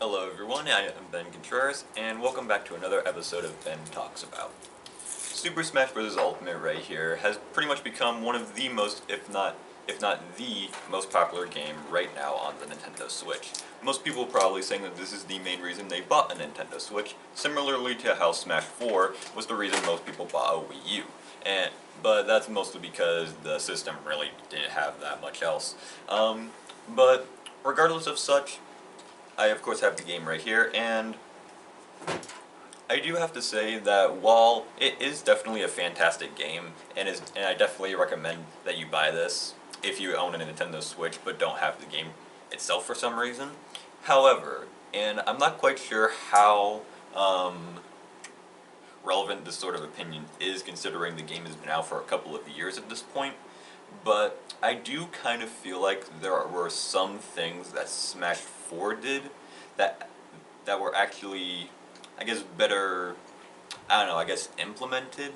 Hello everyone, I am Ben Contreras, and welcome back to another episode of Ben Talks About. Super Smash Bros. Ultimate right here has pretty much become one of the most, if not the most popular game right now on the Nintendo Switch. Most people probably saying that this is the main reason they bought a Nintendo Switch, similarly to how Smash 4 was the reason most people bought a Wii U. But that's mostly because the system really didn't have that much else. But regardless of such, I of course have the game right here, and I do have to say that while it is definitely a fantastic game, and I definitely recommend that you buy this if you own a Nintendo Switch but don't have the game itself for some reason. However, and I'm not quite sure how relevant this sort of opinion is considering the game has been out for a couple of years at this point, but I do kind of feel like there were some things that Smash 4 did that that were actually, I guess, better, I don't know, I guess implemented,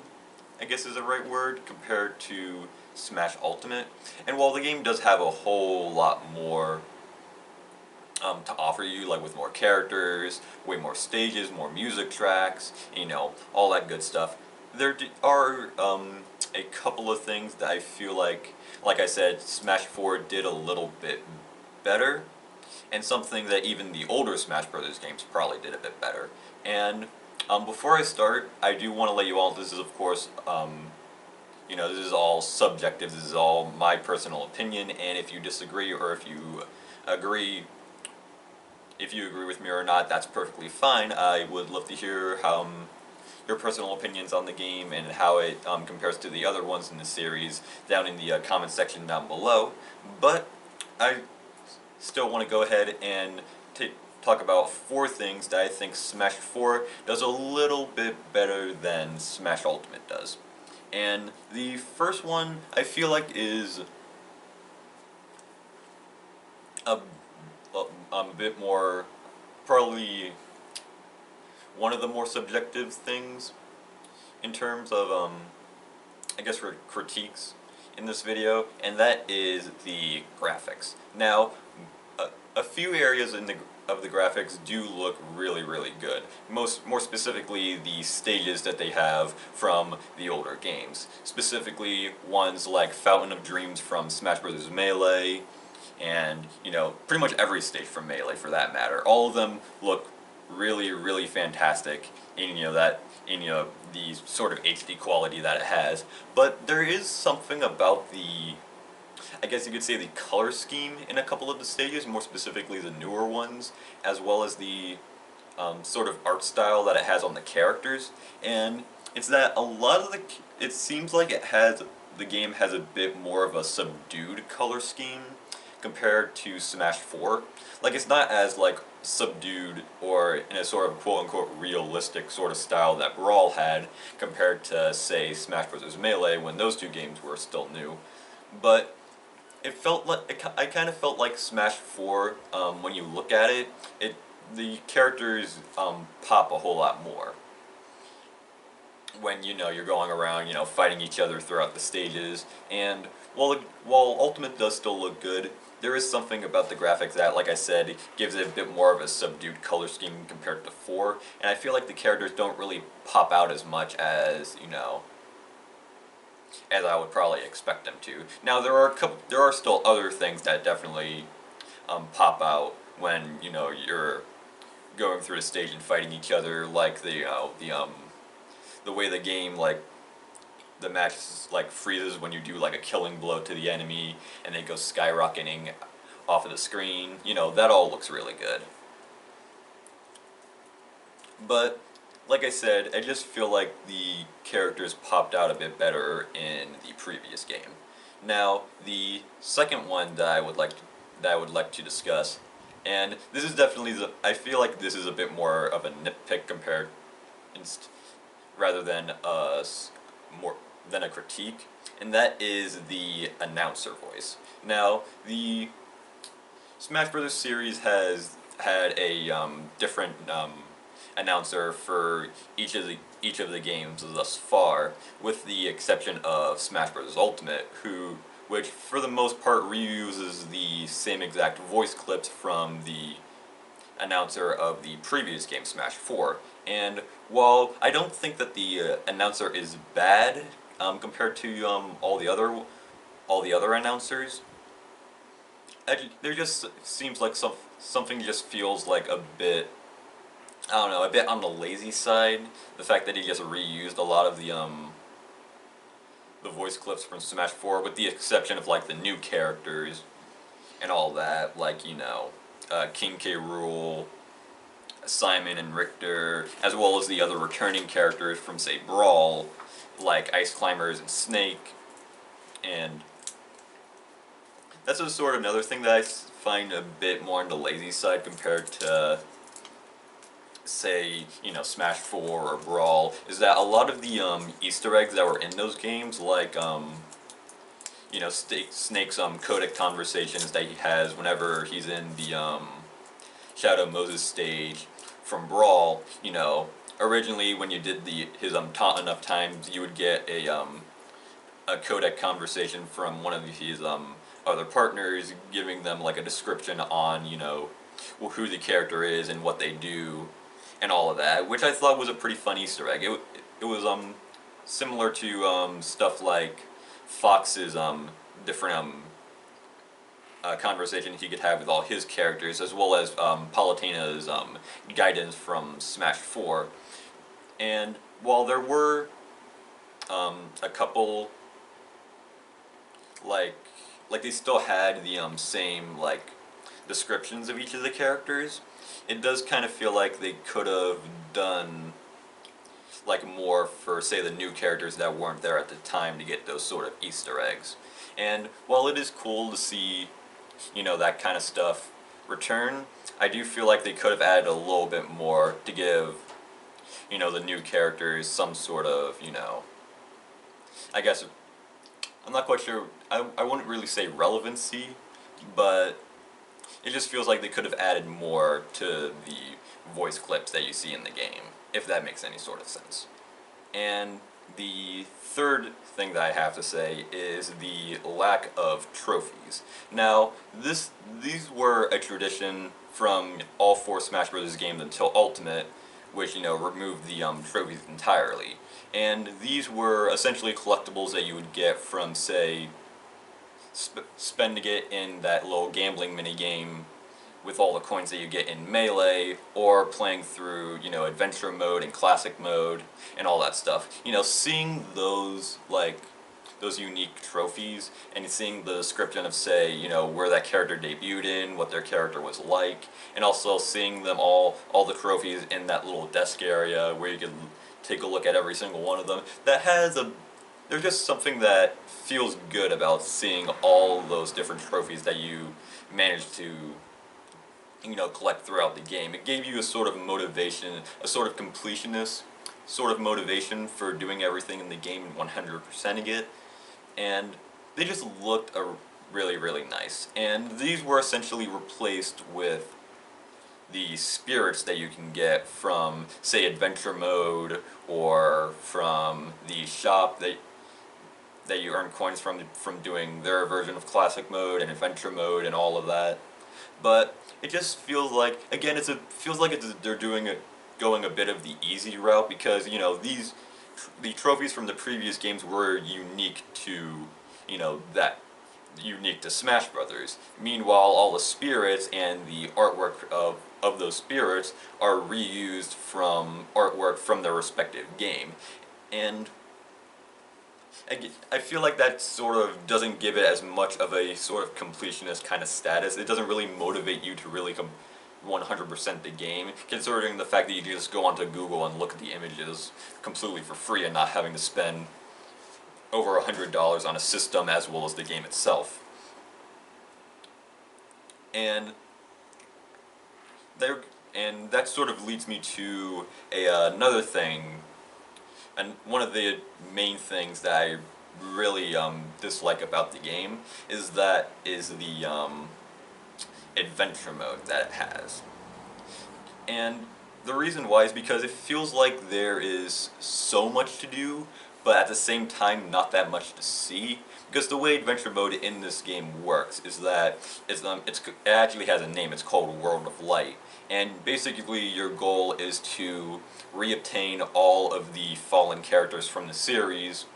I guess is the right word, compared to Smash Ultimate. And while the game does have a whole lot more to offer you, like with more characters, way more stages, more music tracks, all that good stuff, there are a couple of things that I feel like I said, Smash 4 did a little bit better, and something that even the older Smash Brothers games probably did a bit better. And before I start, I do want to let you all, this is of course, this is all subjective, this is all my personal opinion, and if you disagree or agree, if you agree with me or not, that's perfectly fine. I would love to hear your personal opinions on the game and how it compares to the other ones in the series down in the comment section down below. But I still want to go ahead and talk about 4 things that I think Smash 4 does a little bit better than Smash Ultimate does. And the first one I feel like is a, a bit more, probably one of the more subjective things in terms of, I guess, critiques in this video, and that is the graphics. Now, a few areas of the graphics do look really, really good. More specifically, the stages that they have from the older games. Specifically, ones like Fountain of Dreams from Smash Bros. Melee, and pretty much every stage from Melee for that matter. All of them look really, really fantastic in the sort of HD quality that it has. But there is something about the, I guess you could say, the color scheme in a couple of the stages, more specifically the newer ones, as well as the sort of art style that it has on the characters. And it's that a lot of it seems like the game has a bit more of a subdued color scheme compared to Smash 4. Like, it's not as subdued or in a sort of quote-unquote realistic sort of style that Brawl had compared to, say, Smash Bros. Melee when those two games were still new. But it felt like, I kind of felt like Smash 4, when you look at it, the characters pop a whole lot more when you're going around, fighting each other throughout the stages. And while Ultimate does still look good, there is something about the graphics that, like I said, gives it a bit more of a subdued color scheme compared to 4, and I feel like the characters don't really pop out as much as, as I would probably expect them to. Now there are still other things that definitely pop out when you're going through a stage and fighting each other, like the way the game the match freezes when you do a killing blow to the enemy and it goes skyrocketing off of the screen. That all looks really good. But like I said, I just feel like the characters popped out a bit better in the previous game. Now, the second one that I would like to discuss, and this is definitely I feel like this is a bit more of a nitpick compared, rather than more than a critique, and that is the announcer voice. Now, the Smash Bros. Series has had a different announcer for each of the games thus far, with the exception of Smash Bros. Ultimate, which for the most part reuses the same exact voice clips from the announcer of the previous game, Smash 4. And while I don't think that the announcer is bad compared to all the other announcers, there just seems like something just feels like a bit, I don't know, a bit on the lazy side. The fact that he just reused a lot of the voice clips from Smash 4, with the exception of like the new characters and all that, like, you know, King K. Rool, Simon and Richter, as well as the other returning characters from, say, Brawl, like Ice Climbers and Snake. And that's just sort of another thing that I find a bit more on the lazy side compared to, say, you know, Smash 4 or Brawl, is that a lot of the Easter eggs that were in those games, like, you know, Snake's codec conversations that he has whenever he's in the Shadow Moses stage from Brawl, you know, originally when you did his taunt enough times, you would get a codec conversation from one of his other partners, giving them like a description on, you know, who the character is and what they do and all of that, which I thought was a pretty fun Easter egg. It was similar to stuff like Fox's different conversation he could have with all his characters, as well as Palutena's guidance from Smash 4. And while there were a couple, like they still had the same like descriptions of each of the characters, it does kind of feel like they could have done like more for, say, the new characters that weren't there at the time to get those sort of Easter eggs. And while it is cool to see, you know, that kind of stuff return, I do feel like they could have added a little bit more to give, you know, the new characters some sort of, you know, I guess, I'm not quite sure, I wouldn't really say relevancy, but it just feels like they could have added more to the voice clips that you see in the game, if that makes any sort of sense. And the third thing that I have to say is the lack of trophies. Now, these were a tradition from all four Smash Bros. Games until Ultimate, which, you know, removed the trophies entirely. And these were essentially collectibles that you would get from, say, spending it in that little gambling minigame with all the coins that you get in Melee, or playing through, you know, Adventure Mode and Classic Mode and all that stuff. You know, seeing those, like, those unique trophies, and seeing the description of, say, you know, where that character debuted in, what their character was like, and also seeing them all the trophies in that little desk area where you could take a look at every single one of them, that has there's just something that feels good about seeing all those different trophies that you managed to, you know, collect throughout the game. It gave you a sort of motivation, a sort of completionist sort of motivation for doing everything in the game and 100%ing it, and they just looked really, really nice. And these were essentially replaced with the spirits that you can get from, say, Adventure Mode, or from the shop that you earn coins from doing their version of Classic Mode and Adventure Mode and all of that. But it just feels like, again, they're going a bit of the easy route, because, you know, the trophies from the previous games were unique to, you know, unique to Smash Brothers. Meanwhile, all the spirits and the artwork of those spirits are reused from artwork from their respective game. And I feel like that sort of doesn't give it as much of a sort of completionist kind of status. It doesn't really motivate you to really 100% the game, considering the fact that you can just go onto Google and look at the images completely for free and not having to spend over $100 on a system as well as the game itself. And that sort of leads me to another thing, and one of the main things that I really dislike about the game is the adventure mode that it has. And the reason why is because it feels like there is so much to do, but at the same time not that much to see. because the way adventure mode in this game works is that it actually has a name. It's called World of Light, and basically your goal is to reobtain all of the fallen characters from the series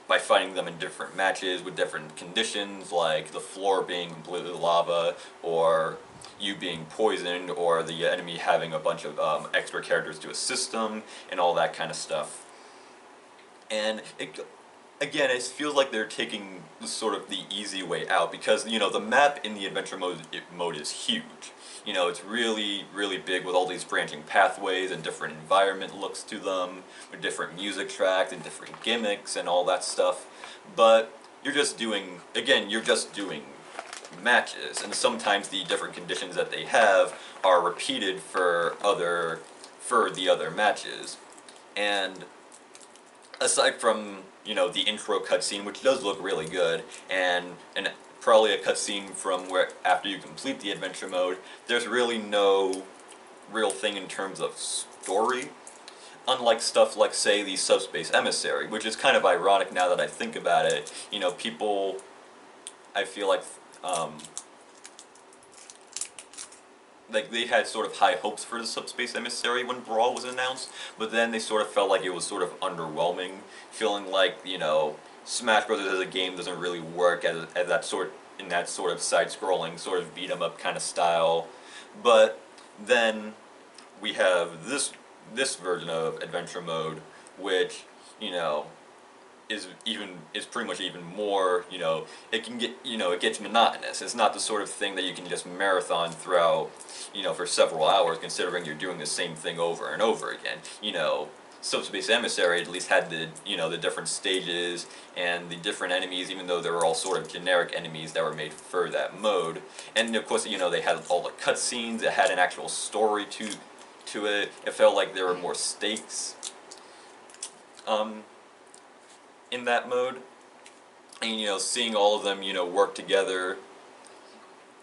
by fighting them in different matches with different conditions, like the floor being completely lava, or you being poisoned, or the enemy having a bunch of extra characters to assist them, and all that kind of stuff. And again, it feels like they're taking sort of the easy way out, because the map in the adventure mode is huge. It's really, really big with all these branching pathways and different environment looks to them, with different music tracks and different gimmicks and all that stuff. But you're just doing matches, and sometimes the different conditions that they have are repeated for the other matches. And aside from, the intro cutscene, which does look really good, and probably a cutscene from where after you complete the adventure mode, there's really no real thing in terms of story. Unlike stuff like, say, the Subspace Emissary, which is kind of ironic now that I think about it. People, I feel like they had sort of high hopes for the Subspace Emissary when Brawl was announced, but then they sort of felt like it was sort of underwhelming, feeling like, Smash Bros. As a game doesn't really work as in that sort of side-scrolling, sort of beat-em-up kind of style. But then we have this version of adventure mode, which, is pretty much even more, it gets monotonous. It's not the sort of thing that you can just marathon throughout, for several hours, considering you're doing the same thing over and over again. Subspace Emissary at least had the different stages and the different enemies, even though they were all sort of generic enemies that were made for that mode. And of course, they had all the cutscenes. It had an actual story to it. It felt like there were more stakes in that mode. And seeing all of them work together,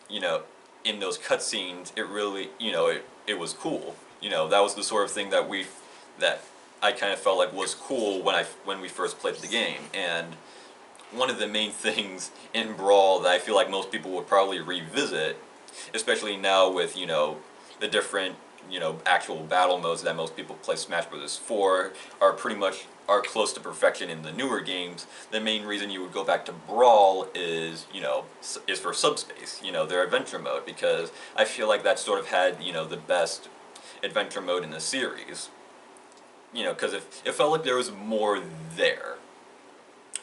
in those cutscenes, it really it was cool. That was the sort of thing that I kind of felt like was cool when we first played the game. And one of the main things in Brawl that I feel like most people would probably revisit, especially now with the different actual battle modes that most people play Smash Bros. For, are close to perfection in the newer games. The main reason you would go back to Brawl is for Subspace, their adventure mode, because I feel like that sort of had the best adventure mode in the series. Because it felt like there was more there.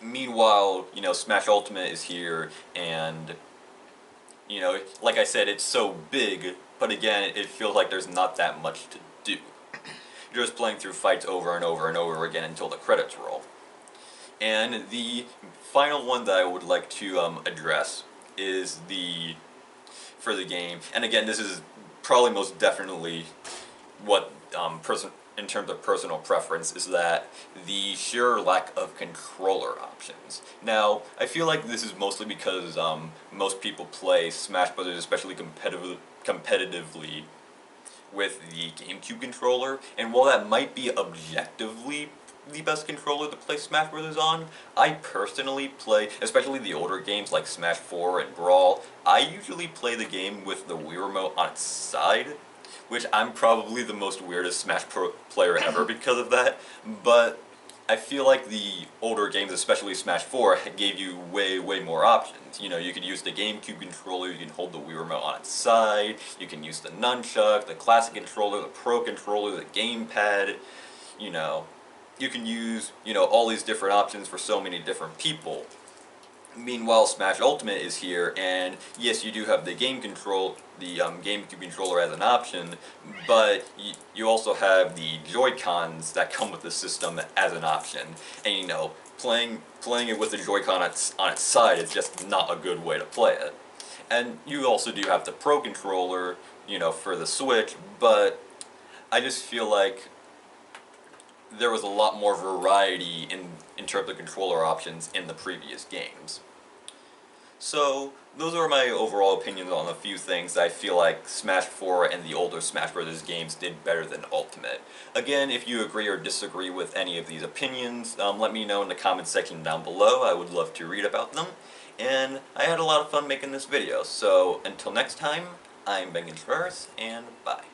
Meanwhile, Smash Ultimate is here, and, like I said, it's so big, but again, it feels like there's not that much to do. You're just playing through fights over and over and over again until the credits roll. And the final one that I would like to address is for the game, and again, this is probably most definitely what in terms of personal preference, is that the sheer lack of controller options. Now, I feel like this is mostly because most people play Smash Bros., especially competitively, with the GameCube controller, and while that might be objectively the best controller to play Smash Bros. On, I personally play, especially the older games like Smash 4 and Brawl, I usually play the game with the Wii Remote on its side, which I'm probably the most weirdest Smash player ever because of that, but I feel like the older games, especially Smash 4, gave you way, way more options. You could use the GameCube controller, you can hold the Wii Remote on its side, you can use the nunchuck, the classic controller, the pro controller, the gamepad, you can use, all these different options for so many different people. Meanwhile, Smash Ultimate is here, and yes, you do have the GameCube controller as an option, but you also have the Joy-Cons that come with the system as an option. And playing it with the Joy-Con on its side is just not a good way to play it. And you also do have the Pro controller, for the Switch, but I just feel like there was a lot more variety in terms of controller options in the previous games. So, those are my overall opinions on a few things I feel like Smash 4 and the older Smash Bros. Games did better than Ultimate. Again, if you agree or disagree with any of these opinions, let me know in the comments section down below. I would love to read about them. And I had a lot of fun making this video, so until next time, I'm Ben Contreras, and bye.